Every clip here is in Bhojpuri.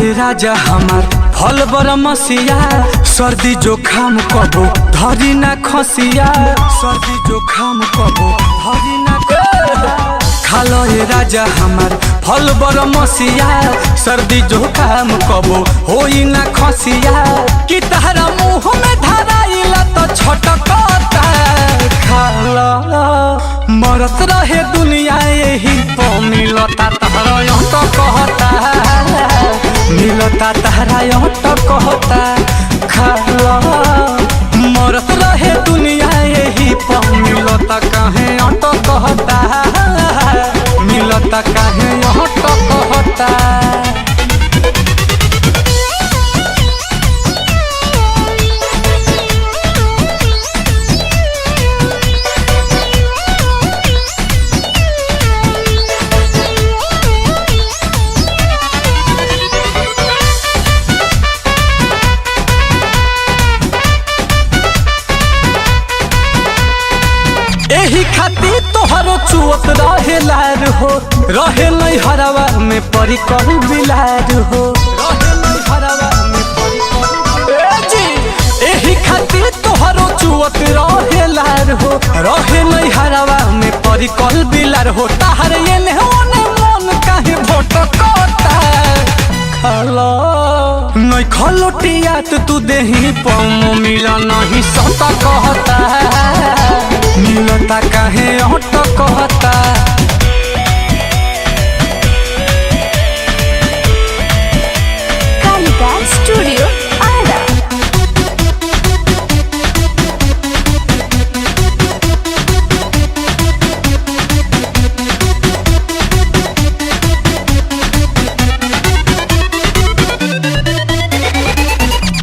ए राजा हमार फल बरमसिया सर्दी जोखाम कबो धरी ना खसिया सर्दी जोखाम कबो धरी ना खालो ए राजा हमार फल बरमसिया सर्दी जोखाम कबो होई ना खसिया कि तहरा मुँह में धराइला तो छटकता खाला मरत रहे दुनिया यही तो मिलता तहरा तो कहता मिलता तहरा तो कहता खाला मरत रहे दुनिया यही तो मिलता काहे तो कहता मिलता काहे तो कहता। एही खातिर तोहरो चुअत रहे लार हो रहे नहीं हरवा में परी कर बिलार हो रहे नहीं हरवा में परी कर एही खातिर तोहरो चुअत रहे लार हो रहे नहीं हरवा में परी कर बिलार हो ताहर ये ने मन काहे भटकता खाला नहीं खलोटिया तू देही पम मिला नहीं सता कहता मिलता काहे तो कहता। कालिका स्टूडियो आरा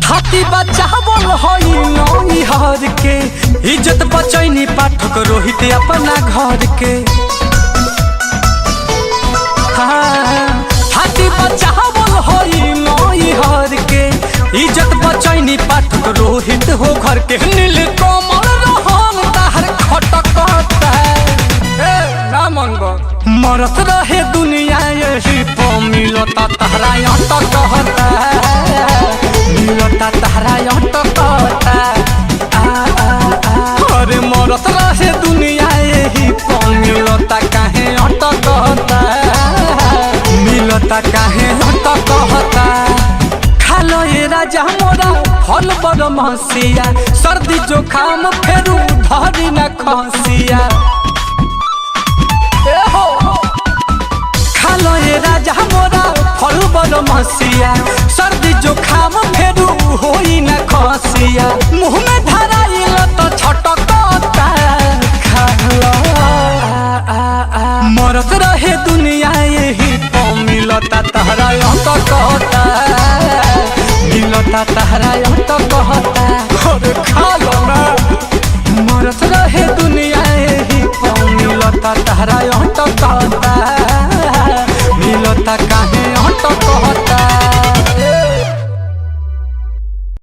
हाथी बच्चा बोल होई नई हर के इज्जत बचैनी पाठक रोहित अपना घर के हाथी बच्चा बोल होई नई हर के इज्जत बचैनी पाठक रोहित हो घर के नील कमल रहन ताहर खटकता ना मंगो मरत रहे दुनिया यही तो मिलता तहरा तो कहता मिलता तहरा तो कहता अरे मरत रहे दुनिया यही तो मिलता काहे तो कहता मिलता काहे तो कहता खालो ये राजा मोरा फल बरमसिया सर्दी जोखाम फेरू धरी ना खसिया खालो ये राजा मोरा फल बरमसिया सर्दी जोखाम फेरू होई ना खसिया मुँह में धराइल तो छटकता खाला मरत